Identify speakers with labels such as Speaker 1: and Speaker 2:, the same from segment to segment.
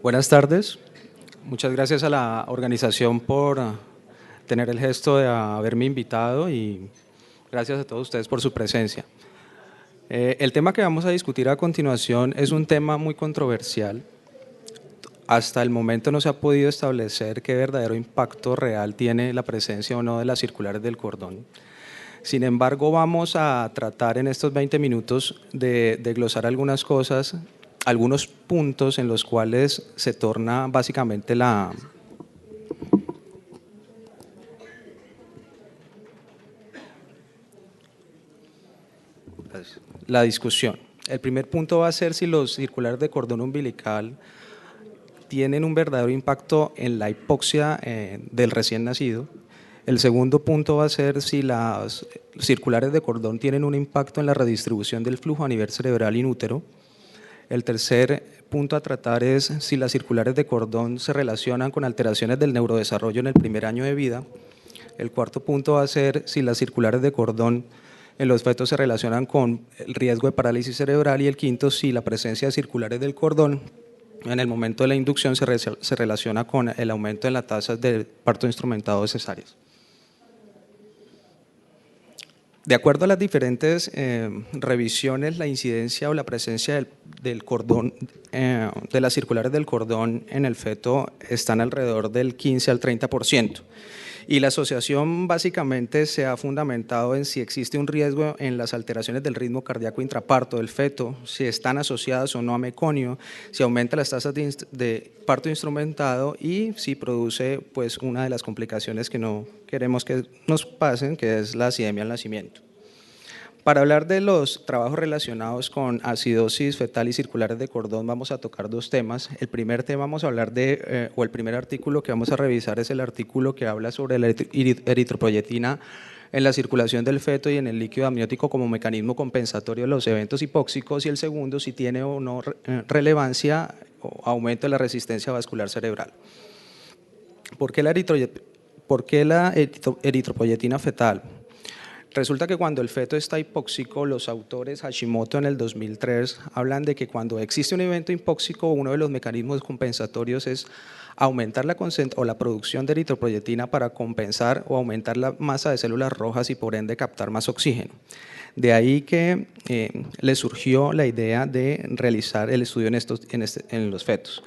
Speaker 1: Buenas tardes. Muchas gracias a la organización por tener el gesto de haberme invitado y gracias a todos ustedes por su presencia. El tema que vamos a discutir a continuación es un tema muy controversial. Hasta el momento no se ha podido establecer qué verdadero impacto real tiene la presencia o no de las circulares del cordón. Sin embargo, vamos a tratar en estos 20 minutos de glosar algunas cosas, algunos puntos en los cuales se torna básicamente la discusión. El primer punto va a ser si los circulares de cordón umbilical tienen un verdadero impacto en la hipoxia del recién nacido. El segundo punto va a ser si las circulares de cordón tienen un impacto en la redistribución del flujo a nivel cerebral inútero. El tercer punto a tratar es si las circulares de cordón se relacionan con alteraciones del neurodesarrollo en el primer año de vida. El cuarto punto va a ser si las circulares de cordón en los fetos se relacionan con el riesgo de parálisis cerebral, y el quinto, si la presencia de circulares del cordón en el momento de la inducción se relaciona con el aumento en las tasas de parto instrumentado de cesáreas. De acuerdo a las diferentes revisiones, la incidencia o la presencia del cordón, de las circulares del cordón en el feto están alrededor del 15 al 30%. Y la asociación básicamente se ha fundamentado en si existe un riesgo en las alteraciones del ritmo cardíaco intraparto del feto, si están asociadas o no a meconio, si aumenta las tasas de parto instrumentado y si produce pues, una de las complicaciones que no queremos que nos pasen, que es la acidemia al nacimiento. Para hablar de los trabajos relacionados con acidosis fetal y circulares de cordón, vamos a tocar dos temas. El primer tema vamos a hablar o el primer artículo que vamos a revisar es el artículo que habla sobre la eritropoyetina en la circulación del feto y en el líquido amniótico como mecanismo compensatorio de los eventos hipóxicos, y el segundo si tiene o no relevancia o aumento de la resistencia vascular cerebral. ¿Por qué la eritropoyetina fetal? Resulta que cuando el feto está hipóxico, los autores Hashimoto en el 2003 hablan de que cuando existe un evento hipóxico, uno de los mecanismos compensatorios es aumentar la producción de eritropoyetina para compensar o aumentar la masa de células rojas y por ende captar más oxígeno. De ahí que le surgió la idea de realizar el estudio en los fetos.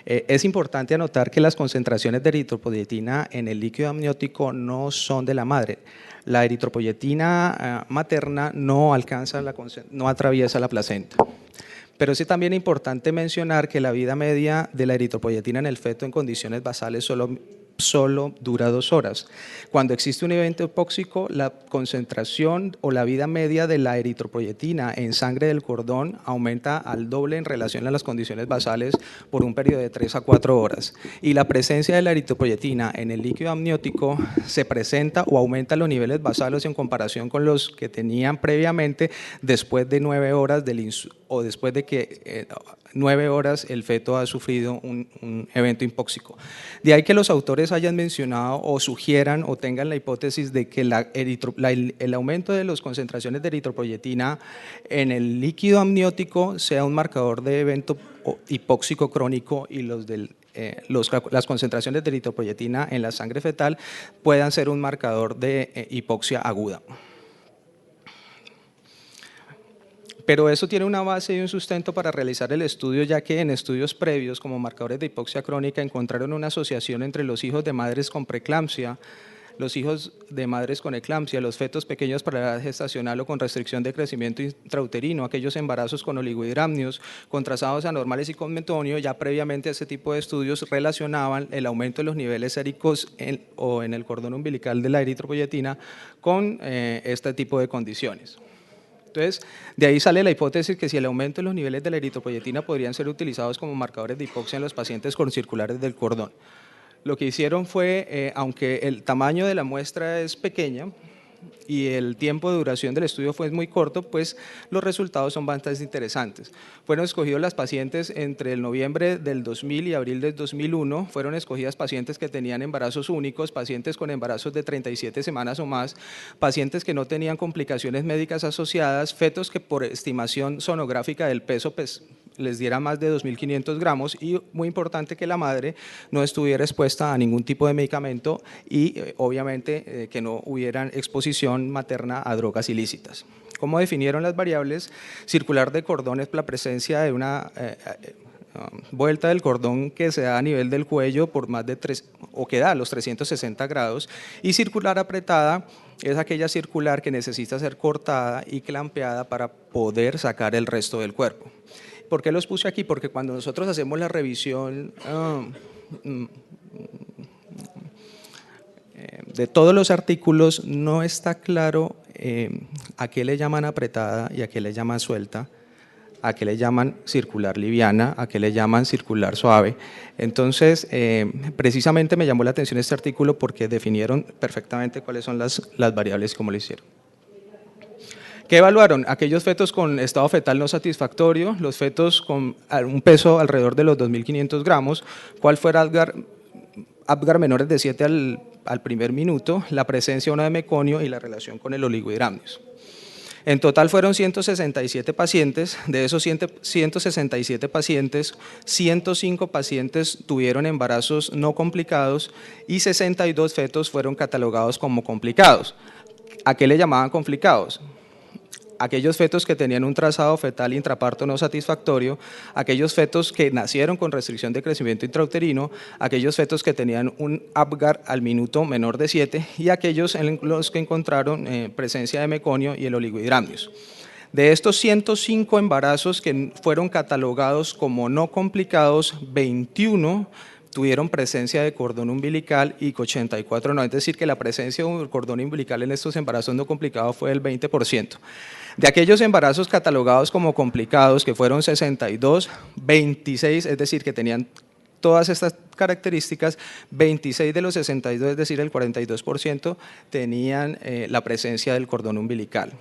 Speaker 1: Es importante anotar que las concentraciones de eritropoyetina en el líquido amniótico no son de la madre. La eritropoyetina materna no atraviesa la placenta. Pero es también importante mencionar que la vida media de la eritropoyetina en el feto en condiciones basales solo dura 2 horas. Cuando existe un evento hipóxico, la concentración o la vida media de la eritropoyetina en sangre del cordón aumenta al doble en relación a las condiciones basales por un periodo de 3 a 4 horas. Y la presencia de la eritropoyetina en el líquido amniótico se presenta o aumenta los niveles basales en comparación con los que tenían previamente después de 9 horas o después de que 9 horas el feto ha sufrido un evento hipóxico. De ahí que los autores hayan mencionado o sugieran o tengan la hipótesis de que el aumento de las concentraciones de eritropoyetina en el líquido amniótico sea un marcador de evento hipóxico crónico y las concentraciones de eritropoyetina en la sangre fetal puedan ser un marcador de hipoxia aguda. Pero eso tiene una base y un sustento para realizar el estudio, ya que en estudios previos como marcadores de hipoxia crónica encontraron una asociación entre los hijos de madres con preeclampsia, los hijos de madres con eclampsia, los fetos pequeños para la edad gestacional o con restricción de crecimiento intrauterino, aquellos embarazos con oligohidramnios, con trazados anormales y con metonio. Ya previamente a este tipo de estudios relacionaban el aumento de los niveles séricos en el cordón umbilical de la eritropoyetina con este tipo de condiciones. Entonces, de ahí sale la hipótesis que si el aumento de los niveles de la eritropoyetina podrían ser utilizados como marcadores de hipoxia en los pacientes con circulares del cordón. Lo que hicieron fue, aunque el tamaño de la muestra es pequeña, y el tiempo de duración del estudio fue muy corto, pues los resultados son bastante interesantes. Fueron escogidos las pacientes entre el noviembre del 2000 y abril del 2001, fueron escogidas pacientes que tenían embarazos únicos, pacientes con embarazos de 37 semanas o más, pacientes que no tenían complicaciones médicas asociadas, fetos que por estimación sonográfica del peso pues, les diera más de 2.500 gramos y muy importante que la madre no estuviera expuesta a ningún tipo de medicamento y obviamente que no hubieran exposición materna a drogas ilícitas. ¿Cómo definieron las variables? Circular de cordón es la presencia de una vuelta del cordón que se da a nivel del cuello por más de 3 o que da los 360 grados y circular apretada es aquella circular que necesita ser cortada y clampeada para poder sacar el resto del cuerpo. ¿Por qué los puse aquí? Porque cuando nosotros hacemos la revisión de todos los artículos no está claro a qué le llaman apretada y a qué le llaman suelta, a qué le llaman circular liviana, a qué le llaman circular suave. Entonces, precisamente me llamó la atención este artículo porque definieron perfectamente cuáles son las variables como lo hicieron. ¿Qué evaluaron? Aquellos fetos con estado fetal no satisfactorio, los fetos con un peso alrededor de los 2.500 gramos, cuál fuera Apgar menores de 7 al primer minuto, la presencia o no de meconio y la relación con el oligohidramnios. En total fueron 167 pacientes, de esos 167 pacientes, 105 pacientes tuvieron embarazos no complicados y 62 fetos fueron catalogados como complicados. ¿A qué le llamaban complicados? Aquellos fetos que tenían un trazado fetal intraparto no satisfactorio, aquellos fetos que nacieron con restricción de crecimiento intrauterino, aquellos fetos que tenían un Apgar al minuto menor de 7 y aquellos en los que encontraron presencia de meconio y el oligohidramnios. De estos 105 embarazos que fueron catalogados como no complicados, 21 tuvieron presencia de cordón umbilical y 84 no, es decir, que la presencia de cordón umbilical en estos embarazos no complicados fue del 20%. De aquellos embarazos catalogados como complicados, que fueron 62, 26, es decir, que tenían todas estas características, 26 de los 62, es decir, el 42%, tenían la presencia del cordón umbilical.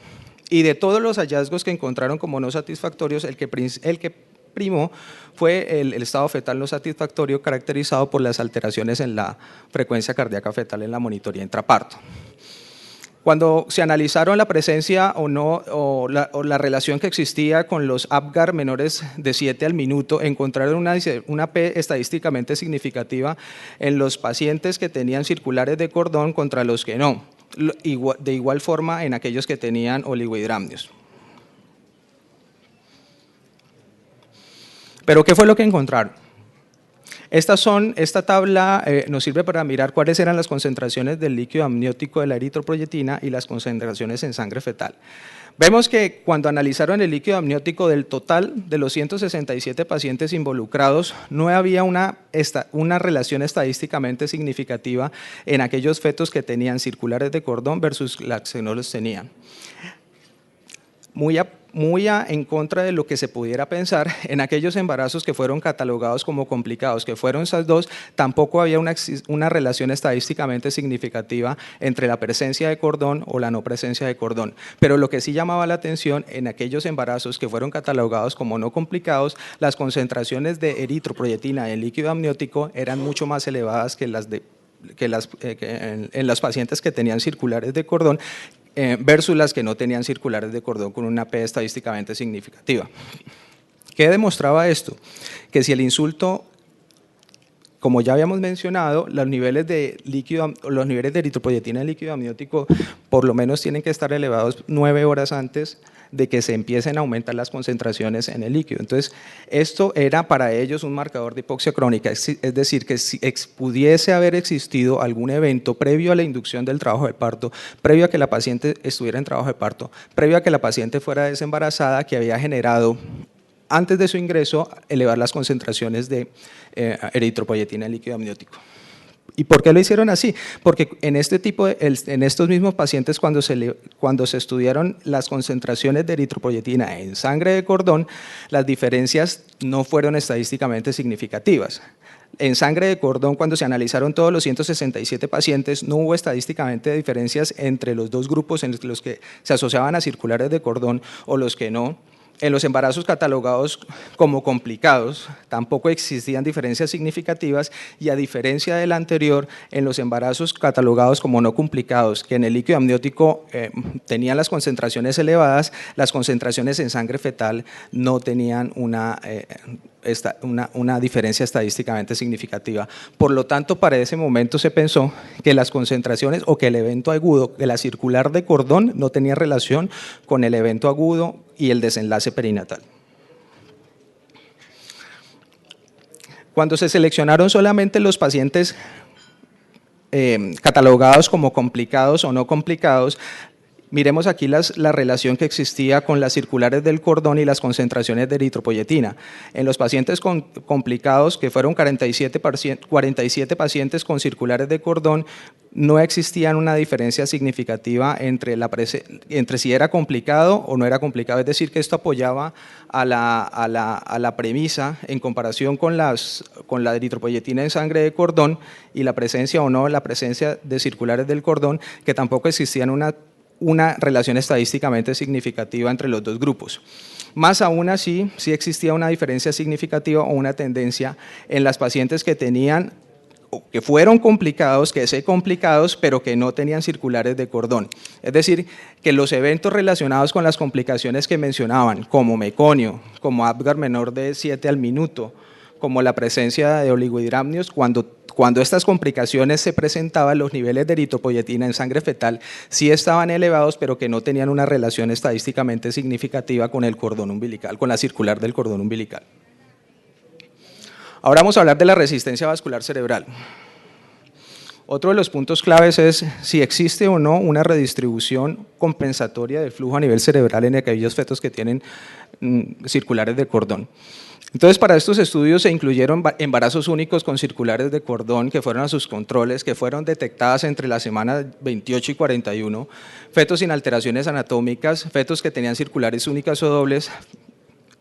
Speaker 1: Y de todos los hallazgos que encontraron como no satisfactorios, el que primó fue el estado fetal no satisfactorio caracterizado por las alteraciones en la frecuencia cardíaca fetal en la monitoría intraparto. Cuando se analizaron la presencia o no, o la relación que existía con los Apgar menores de 7 al minuto, encontraron una P estadísticamente significativa en los pacientes que tenían circulares de cordón contra los que no, de igual forma en aquellos que tenían oligohidramnios. ¿Pero qué fue lo que encontraron? Esta tabla nos sirve para mirar cuáles eran las concentraciones del líquido amniótico de la eritroproyetina y las concentraciones en sangre fetal. Vemos que cuando analizaron el líquido amniótico del total de los 167 pacientes involucrados, no había una relación estadísticamente significativa en aquellos fetos que tenían circulares de cordón versus las que no los tenían. Muy en contra de lo que se pudiera pensar, en aquellos embarazos que fueron catalogados como complicados, que fueron esas dos, tampoco había una relación estadísticamente significativa entre la presencia de cordón o la no presencia de cordón. Pero lo que sí llamaba la atención, en aquellos embarazos que fueron catalogados como no complicados, las concentraciones de eritroproyetina en líquido amniótico eran mucho más elevadas que en los pacientes que tenían circulares de cordón, versus las que no tenían circulares de cordón con una P estadísticamente significativa. ¿Qué demostraba esto? Que si el insulto, como ya habíamos mencionado, los niveles de eritroproyetina en líquido amniótico por lo menos tienen que estar elevados 9 horas antes de que se empiecen a aumentar las concentraciones en el líquido. Entonces, esto era para ellos un marcador de hipoxia crónica, es decir, que si pudiese haber existido algún evento previo a la inducción del trabajo de parto, previo a que la paciente estuviera en trabajo de parto, previo a que la paciente fuera desembarazada, que había generado antes de su ingreso elevar las concentraciones de eritropoyetina en líquido amniótico. ¿Y por qué lo hicieron así? Porque en en estos mismos pacientes, cuando se estudiaron las concentraciones de eritropoyetina en sangre de cordón, las diferencias no fueron estadísticamente significativas. En sangre de cordón, cuando se analizaron todos los 167 pacientes, no hubo estadísticamente diferencias entre los dos grupos, en los que se asociaban a circulares de cordón o los que no. En los embarazos catalogados como complicados tampoco existían diferencias significativas, y a diferencia del anterior, en los embarazos catalogados como no complicados, que en el líquido amniótico tenían las concentraciones elevadas, las concentraciones en sangre fetal no tenían una diferencia estadísticamente significativa. Por lo tanto, para ese momento se pensó que las concentraciones o que el evento agudo de la circular de cordón no tenía relación con el evento agudo y el desenlace perinatal. Cuando se seleccionaron solamente los pacientes catalogados como complicados o no complicados, miremos aquí la relación que existía con las circulares del cordón y las concentraciones de eritropoyetina. En los pacientes complicados, que fueron 47 pacientes con circulares de cordón, no existía una diferencia significativa entre si era complicado o no era complicado. Es decir, que esto apoyaba a la premisa en comparación con la eritropoyetina en sangre de cordón y la presencia o no la presencia de circulares del cordón, que tampoco existían una relación estadísticamente significativa entre los dos grupos. Más aún así, sí existía una diferencia significativa o una tendencia en las pacientes que fueron complicados, pero que no tenían circulares de cordón. Es decir, que los eventos relacionados con las complicaciones que mencionaban, como meconio, como Apgar menor de 7 al minuto, como la presencia de oligohidramnios, cuando estas complicaciones se presentaban, los niveles de eritropoyetina en sangre fetal sí estaban elevados, pero que no tenían una relación estadísticamente significativa con el cordón umbilical, con la circular del cordón umbilical. Ahora vamos a hablar de la resistencia vascular cerebral. Otro de los puntos claves es si existe o no una redistribución compensatoria del flujo a nivel cerebral en aquellos fetos que tienen circulares de cordón. Entonces, para estos estudios se incluyeron embarazos únicos con circulares de cordón que fueron a sus controles, que fueron detectadas entre las semanas 28 y 41, fetos sin alteraciones anatómicas, fetos que tenían circulares únicas o dobles,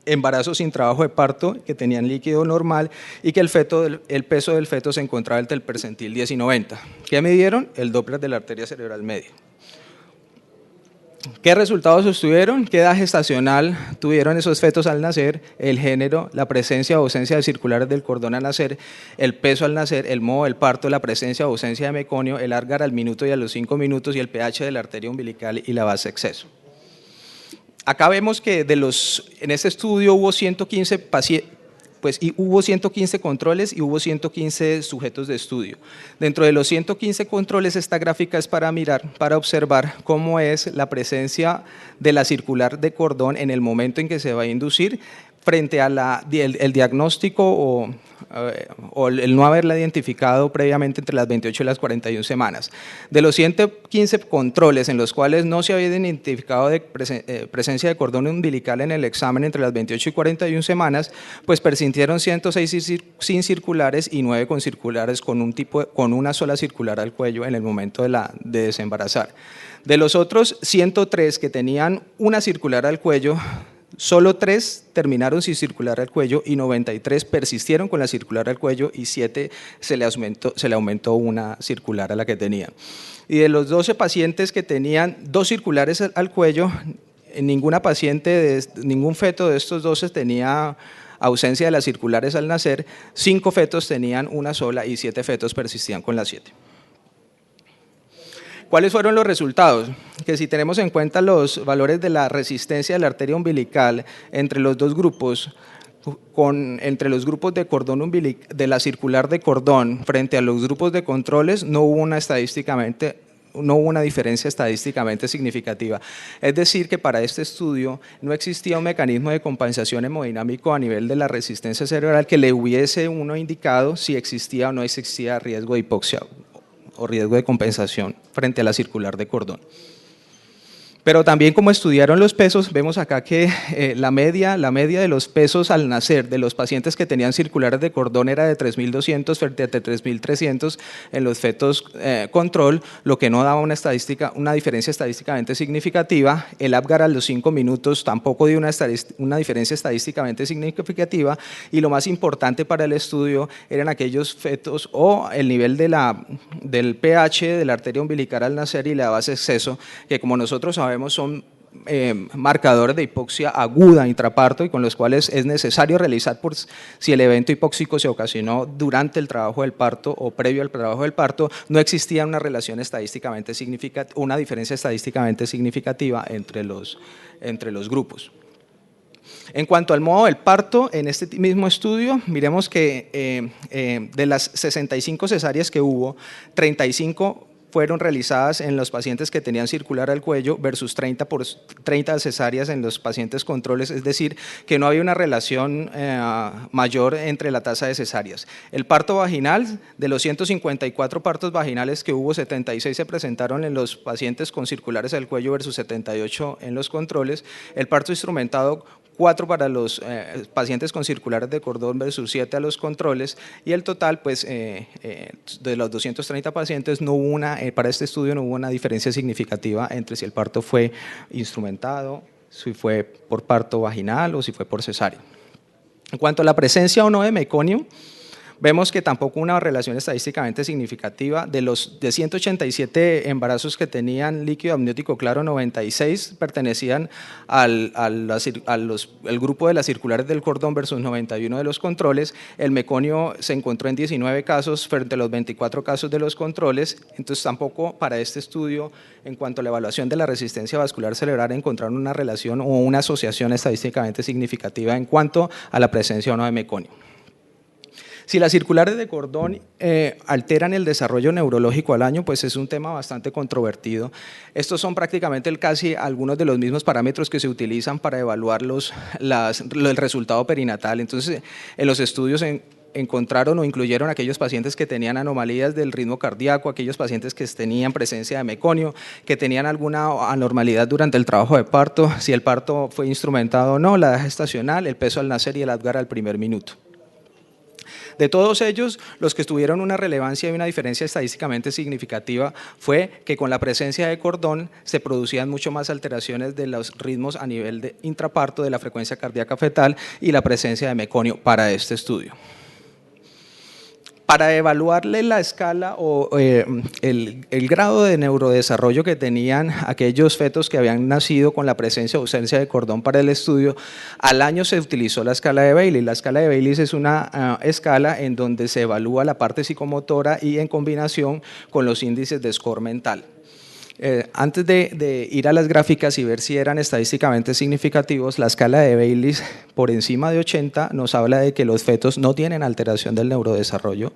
Speaker 1: embarazos sin trabajo de parto que tenían líquido normal y que el peso del feto se encontraba entre el percentil 10 y 90. ¿Qué midieron? El Doppler de la arteria cerebral media. ¿Qué resultados obtuvieron? ¿Qué edad gestacional tuvieron esos fetos al nacer? El género, la presencia o ausencia de circulares del cordón al nacer, el peso al nacer, el modo del parto, la presencia o ausencia de meconio, el Apgar al minuto y a los 5 minutos y el pH de la arteria umbilical y la base de exceso. Acá vemos que en este estudio hubo 115 pacientes, hubo 115 controles y hubo 115 sujetos de estudio. Dentro de los 115 controles, esta gráfica es para observar cómo es la presencia de la circular de cordón en el momento en que se va a inducir frente a el diagnóstico o el no haberla identificado previamente entre las 28 y las 41 semanas. De los 115 controles en los cuales no se había identificado presencia de cordón umbilical en el examen entre las 28 y 41 semanas, pues persistieron 106 sin circulares y 9 con circulares con una sola circular al cuello en el momento de desembarazar. De los otros 103 que tenían una circular al cuello, solo 3 terminaron sin circular al cuello y 93 persistieron con la circular al cuello y 7 se le aumentó una circular a la que tenían. Y de los 12 pacientes que tenían 2 circulares al cuello, ningún feto de estos 12 tenía ausencia de las circulares al nacer, 5 fetos tenían una sola y 7 fetos persistían con las 7. ¿Cuáles fueron los resultados? Que si tenemos en cuenta los valores de la resistencia de la arteria umbilical entre los dos grupos, entre los grupos de cordón umbilical, de la circular de cordón frente a los grupos de controles, no hubo una diferencia estadísticamente significativa. Es decir, que para este estudio no existía un mecanismo de compensación hemodinámico a nivel de la resistencia cerebral que le hubiese indicado si existía o no existía riesgo de hipoxia o riesgo de compensación frente a la circular de cordón. Pero también como estudiaron los pesos, vemos acá que la media de los pesos al nacer de los pacientes que tenían circulares de cordón era de 3.200 frente a 3.300 en los fetos control, lo que no daba una diferencia estadísticamente significativa. El Apgar a los 5 minutos tampoco dio una diferencia estadísticamente significativa, y lo más importante para el estudio eran aquellos fetos o el nivel del pH de la arteria umbilical al nacer y la base exceso, que como nosotros sabemos son marcadores de hipoxia aguda intraparto y con los cuales es necesario realizar por si el evento hipóxico se ocasionó durante el trabajo del parto o previo al trabajo del parto. No existía una relación estadísticamente significativa, una diferencia estadísticamente significativa entre los grupos. En cuanto al modo del parto, en este mismo estudio, miremos que de las 65 cesáreas que hubo, 35 fueron realizadas en los pacientes que tenían circular al cuello versus 30 cesáreas en los pacientes controles, es decir, que no había una relación mayor entre la tasa de cesáreas. El parto vaginal, de los 154 partos vaginales que hubo, 76 se presentaron en los pacientes con circulares al cuello versus 78 en los controles. El parto instrumentado, 4 para los pacientes con circulares de cordón versus 7 a los controles, y el total, pues, de los 230 pacientes, no hubo para este estudio no hubo una diferencia significativa entre si el parto fue instrumentado, si fue por parto vaginal o si fue por cesárea. En cuanto a la presencia o no de meconio, vemos que tampoco una relación estadísticamente significativa. De 187 embarazos que tenían líquido amniótico claro, 96 pertenecían al grupo de las circulares del cordón versus 91 de los controles. El meconio se encontró en 19 casos frente a los 24 casos de los controles. Entonces tampoco para este estudio, en cuanto a la evaluación de la resistencia vascular cerebral, encontraron una relación o una asociación estadísticamente significativa en cuanto a la presencia o no de meconio. Si las circulares de cordón alteran el desarrollo neurológico al año, pues es un tema bastante controvertido. Estos son prácticamente casi algunos de los mismos parámetros que se utilizan para evaluar el resultado perinatal. Entonces, en los estudios encontraron o incluyeron aquellos pacientes que tenían anomalías del ritmo cardíaco, aquellos pacientes que tenían presencia de meconio, que tenían alguna anormalidad durante el trabajo de parto, si el parto fue instrumentado o no, la edad gestacional, el peso al nacer y el Apgar al primer minuto. De todos ellos, los que tuvieron una relevancia y una diferencia estadísticamente significativa fue que con la presencia de cordón se producían mucho más alteraciones de los ritmos a nivel de intraparto, de la frecuencia cardíaca fetal y la presencia de meconio para este estudio. Para evaluarle la escala o el grado de neurodesarrollo que tenían aquellos fetos que habían nacido con la presencia o ausencia de cordón para el estudio, al año se utilizó la escala de Bayley. La escala de Bayley es una escala en donde se evalúa la parte psicomotora y en combinación con los índices de score mental. Antes de ir a las gráficas y ver si eran estadísticamente significativos, la escala de Bayley por encima de 80 nos habla de que los fetos no tienen alteración del neurodesarrollo,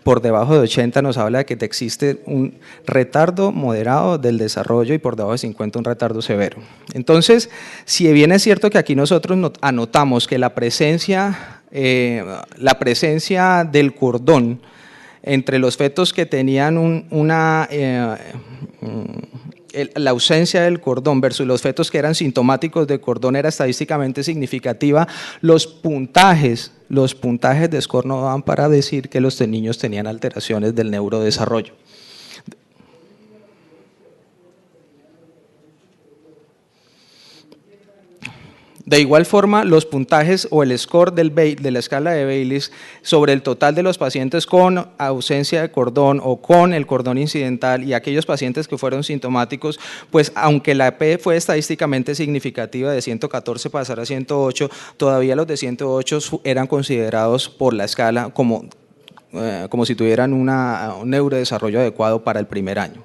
Speaker 1: por debajo de 80 nos habla de que existe un retardo moderado del desarrollo y por debajo de 50 un retardo severo. Entonces, si bien es cierto que aquí nosotros anotamos que la presencia del cordón entre los fetos que tenían la ausencia del cordón versus los fetos que eran sintomáticos de cordón era estadísticamente significativa, los puntajes de score no daban para decir que los niños tenían alteraciones del neurodesarrollo. De igual forma, los puntajes o el score de la escala de Bayley sobre el total de los pacientes con ausencia de cordón o con el cordón incidental y aquellos pacientes que fueron sintomáticos, pues aunque la P fue estadísticamente significativa de 114 pasar a 108, todavía los de 108 eran considerados por la escala como si tuvieran un neurodesarrollo adecuado para el primer año.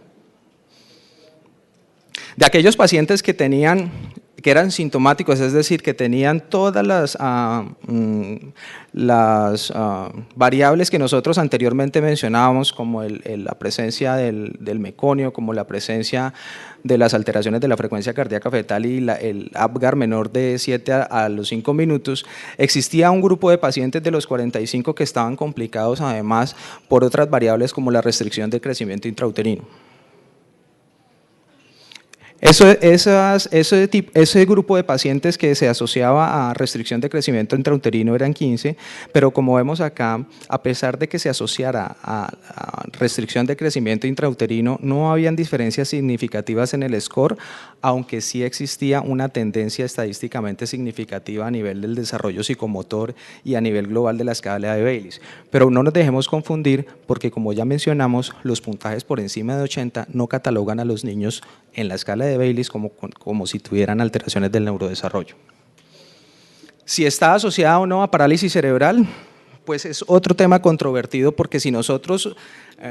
Speaker 1: De aquellos pacientes que eran sintomáticos, es decir, que tenían todas las variables que nosotros anteriormente mencionábamos, como la presencia del meconio, como la presencia de las alteraciones de la frecuencia cardíaca fetal y el Apgar menor de 7 a los 5 minutos, existía un grupo de pacientes de los 45 que estaban complicados además por otras variables como la restricción de crecimiento intrauterino. Ese grupo de pacientes que se asociaba a restricción de crecimiento intrauterino eran 15, pero como vemos acá, a pesar de que se asociara a restricción de crecimiento intrauterino, no habían diferencias significativas en el score, aunque sí existía una tendencia estadísticamente significativa a nivel del desarrollo psicomotor y a nivel global de la escala de Baylis. Pero no nos dejemos confundir porque, como ya mencionamos, los puntajes por encima de 80 no catalogan a los niños en la escala de Baylis como si tuvieran alteraciones del neurodesarrollo. Si está asociada o no a parálisis cerebral, pues es otro tema controvertido, porque si nosotros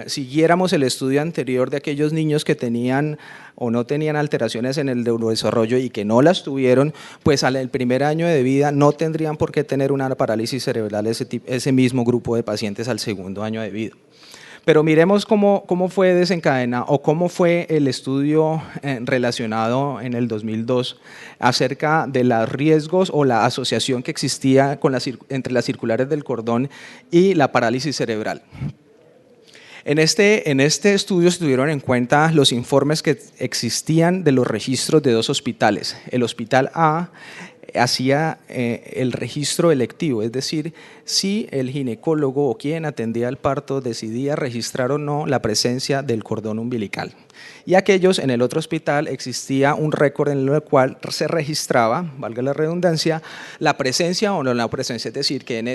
Speaker 1: siguiéramos el estudio anterior de aquellos niños que tenían o no tenían alteraciones en el neurodesarrollo y que no las tuvieron, pues al primer año de vida no tendrían por qué tener una parálisis cerebral ese mismo grupo de pacientes al segundo año de vida. Pero miremos cómo fue desencadenado o cómo fue el estudio relacionado en el 2002 acerca de los riesgos o la asociación que existía entre las circulares del cordón y la parálisis cerebral. En este estudio se tuvieron en cuenta los informes que existían de los registros de dos hospitales. El hospital A hacía el registro electivo, es decir, si el ginecólogo o quien atendía el parto decidía registrar o no la presencia del cordón umbilical. Y aquellos, en el otro hospital existía un récord en el cual se registraba, valga la redundancia, la presencia o no la presencia, es decir, que en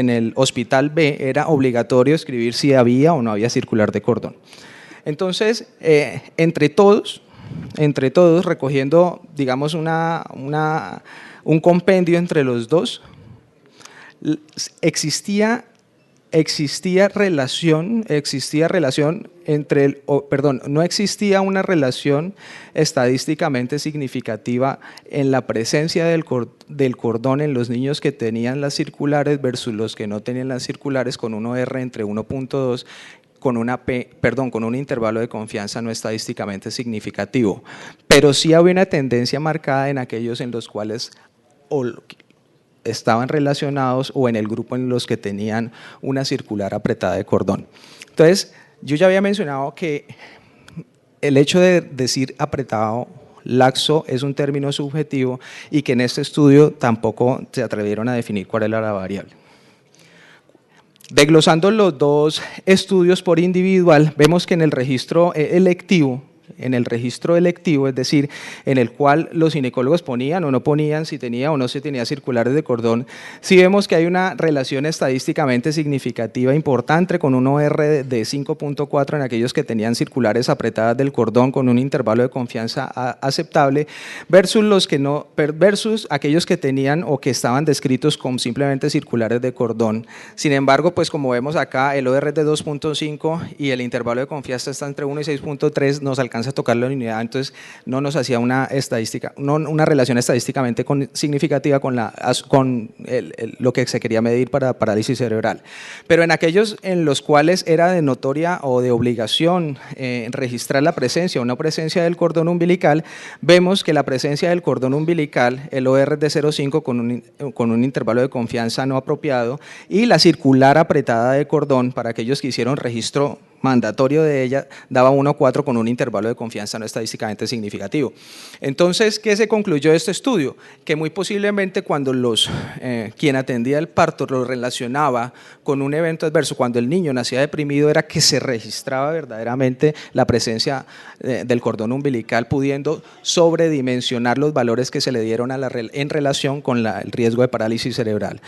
Speaker 1: el hospital B era obligatorio escribir si había o no había circular de cordón. Entonces, entre todos, recogiendo, digamos, un compendio entre los dos, existía relación entre no existía una relación estadísticamente significativa en la presencia del cordón en los niños que tenían las circulares versus los que no tenían las circulares, con un OR entre 1.2 con un intervalo de confianza no estadísticamente significativo, pero sí había una tendencia marcada en aquellos en los cuales estaban relacionados o en el grupo en los que tenían una circular apretada de cordón. Entonces, yo ya había mencionado que el hecho de decir apretado, laxo, es un término subjetivo y que en este estudio tampoco se atrevieron a definir cuál era la variable. Desglosando los dos estudios por individual, vemos que en el registro electivo, es decir, en el cual los ginecólogos ponían o no ponían si tenía o no se tenía circulares de cordón, sí vemos que hay una relación estadísticamente significativa importante con un OR de 5.4 en aquellos que tenían circulares apretadas del cordón con un intervalo de confianza aceptable, versus aquellos que tenían o que estaban descritos con simplemente circulares de cordón. Sin embargo, pues como vemos acá, el OR es de 2.5 y el intervalo de confianza está entre 1 y 6.3, nos alcanza a tocar la unidad, entonces no nos hacía una relación estadísticamente significativa con lo que se quería medir para parálisis cerebral. Pero en aquellos en los cuales era de notoria o de obligación registrar la presencia o no presencia del cordón umbilical, vemos que la presencia del cordón umbilical, el OR es de 0.5 con un intervalo de confianza no apropiado, y la circular apretada de cordón, para aquellos que hicieron registro mandatorio de ella, daba 1.4 con un intervalo de confianza no estadísticamente significativo. Entonces, ¿qué se concluyó de este estudio? Que muy posiblemente cuando quien atendía el parto lo relacionaba con un evento adverso, cuando el niño nacía deprimido, era que se registraba verdaderamente la presencia del cordón umbilical, pudiendo sobredimensionar los valores que se le dieron en relación con el riesgo de parálisis cerebral.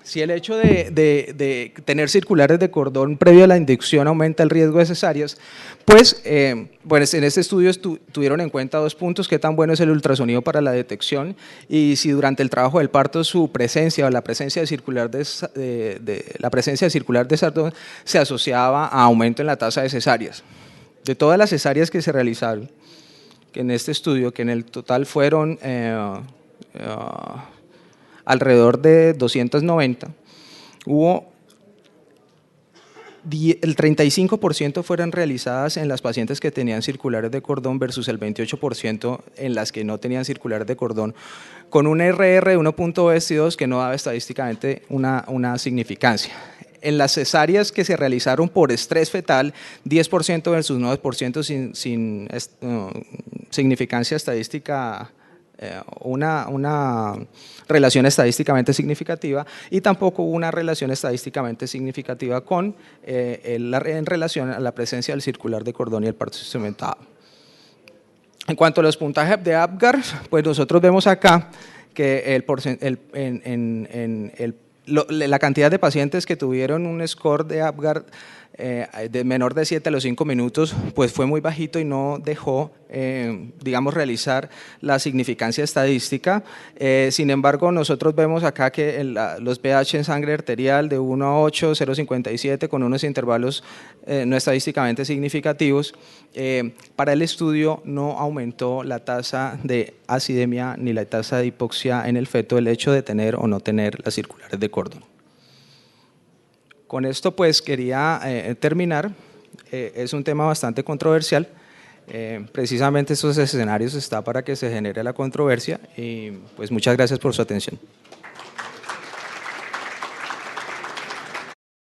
Speaker 1: Si el hecho de tener circulares de cordón previo a la inducción aumenta el riesgo de cesáreas, pues en este estudio tuvieron en cuenta dos puntos: qué tan bueno es el ultrasonido para la detección y si durante el trabajo del parto su presencia o la presencia de circular de Sardón se asociaba a aumento en la tasa de cesáreas. De todas las cesáreas que se realizaron en este estudio, que en el total fueron alrededor de 290, el 35% fueron realizadas en las pacientes que tenían circulares de cordón versus el 28% en las que no tenían circulares de cordón, con un RR de 1.22 que no daba estadísticamente una significancia. En las cesáreas que se realizaron por estrés fetal, 10% versus 9% sin significancia estadística, una relación estadísticamente significativa, y tampoco una relación estadísticamente significativa con en relación a la presencia del circular de cordón y el parto instrumentado. En cuanto a los puntajes de Apgar, pues nosotros vemos acá que la cantidad de pacientes que tuvieron un score de Apgar de menor de 7 a los 5 minutos, pues fue muy bajito y no dejó, digamos, realizar la significancia estadística. Sin embargo, nosotros vemos acá que los pH en sangre arterial de 1 a 8, 0,57, con unos intervalos no estadísticamente significativos. Para el estudio no aumentó la tasa de acidemia ni la tasa de hipoxia en el feto, el hecho de tener o no tener las circulares de cordón. Con esto pues quería terminar. Es un tema bastante controversial. Precisamente estos escenarios está para que se genere la controversia y pues muchas gracias por su atención.